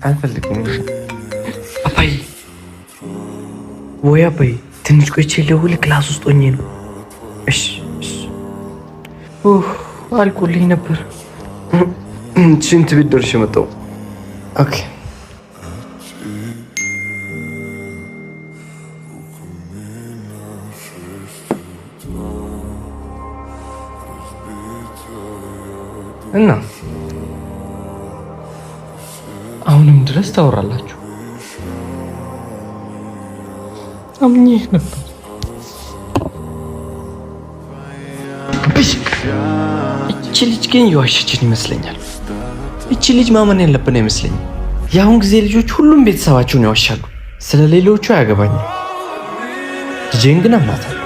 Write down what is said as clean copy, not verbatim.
አልፈልግም። አባይ ወይ አባይ ትንሽ ቆይቼ ልደውል፣ ክላስ ውስጥ ሆኜ ነው። እሺ አልቆልኝ ነበር። ሽንት ቤት ደርሼ መጣሁ። ኦኬ እና አሁንም ድረስ ታወራላችሁ? አምኜ ነበር። እቺ ልጅ ግን የዋሸችን ይመስለኛል። እቺ ልጅ ማመን ያለብን አይመስለኝም። የአሁን ጊዜ ልጆች ሁሉም ቤተሰባቸውን ያዋሻሉ። ስለ ሌሎቹ አያገባኝም። ልጄን ግን አምናታለሁ።